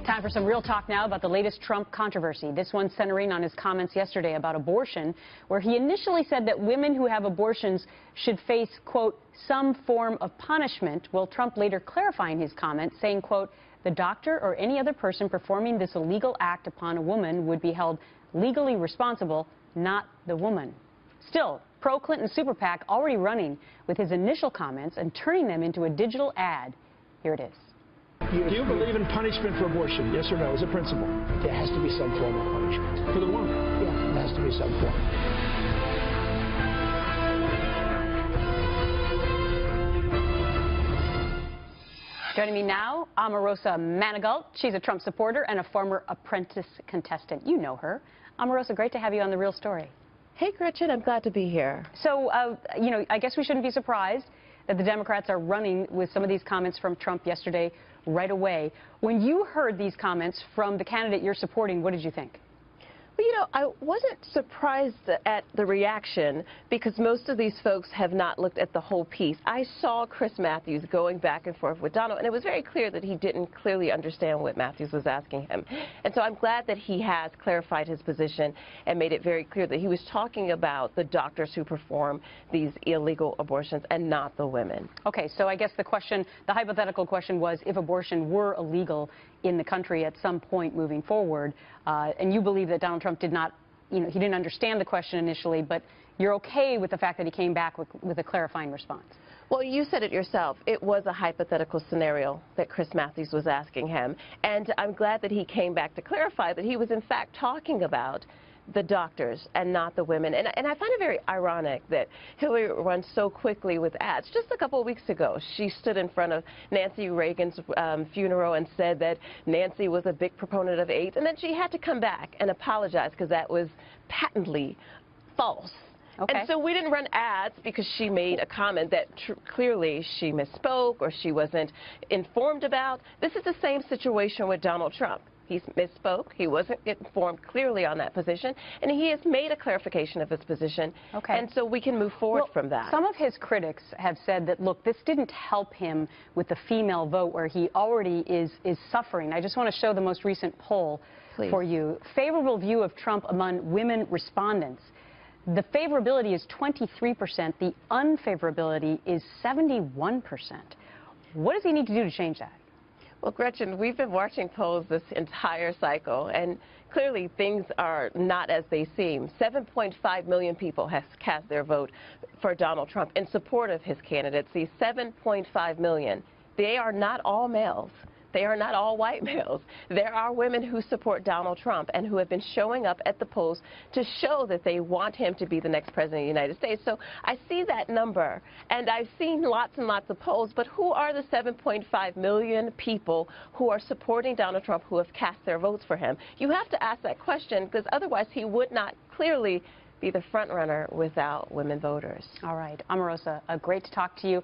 Time for some real talk now about the latest Trump controversy. This one centering on his comments yesterday about abortion, where he initially said that women who have abortions should face, quote, some form of punishment. Well, Trump later clarifying his comment, saying, quote, the doctor or any other person performing this illegal act upon a woman would be held legally responsible, not the woman. Still, pro-Clinton super PAC already running with his initial comments and turning them into a digital ad. Here it is. Do you believe in punishment for abortion? Yes or no, as a principle? There has to be some form of punishment. For the woman? Yeah, there has to be some form. Joining me now, Omarosa Manigault. She's a Trump supporter and a former Apprentice contestant. You know her. Omarosa, great to have you on The Real Story. Hey, Gretchen, I'm glad to be here. So, I guess we shouldn't be surprised that the Democrats are running with some of these comments from Trump yesterday right away. When you heard these comments from the candidate you're supporting, what did you think? Well, I wasn't surprised at the reaction because most of these folks have not looked at the whole piece. I saw Chris Matthews going back and forth with Donald, and it was very clear that he didn't clearly understand what Matthews was asking him. And so I'm glad that he has clarified his position and made it very clear that he was talking about the doctors who perform these illegal abortions and not the women. Okay, so I guess the hypothetical question was if abortion were illegal in the country at some point moving forward, and you believe that Donald Trump did not, he didn't understand the question initially, but you're okay with the fact that he came back with a clarifying response. Well, you said it yourself. It was a hypothetical scenario that Chris Matthews was asking him, and I'm glad that he came back to clarify that he was in fact talking about the doctors and not the women. And I find it very ironic that Hillary runs so quickly with ads. Just a couple of weeks ago, she stood in front of Nancy Reagan's funeral and said that Nancy was a big proponent of AIDS, and then she had to come back and apologize because that was patently false. Okay. And so we didn't run ads because she made a comment that clearly she misspoke or she wasn't informed about. This is the same situation with Donald Trump. He misspoke. He wasn't informed clearly on that position, and he has made a clarification of his position. Okay. And so we can move forward from that. Some of his critics have said that, look, this didn't help him with the female vote where he already is suffering. I just want to show the most recent poll for you. Favorable view of Trump among women respondents. The favorability is 23%. The unfavorability is 71%. What does he need to do to change that? Well, Gretchen, we've been watching polls this entire cycle, and clearly things are not as they seem. 7.5 million people have cast their vote for Donald Trump in support of his candidacy. 7.5 million. They are not all males. They are not all white males. There are women who support Donald Trump and who have been showing up at the polls to show that they want him to be the next president of the United States. So I see that number, and I've seen lots and lots of polls, but who are the 7.5 million people who are supporting Donald Trump who have cast their votes for him? You have to ask that question because otherwise he would not clearly be the front runner without women voters. All right. Omarosa, great to talk to you.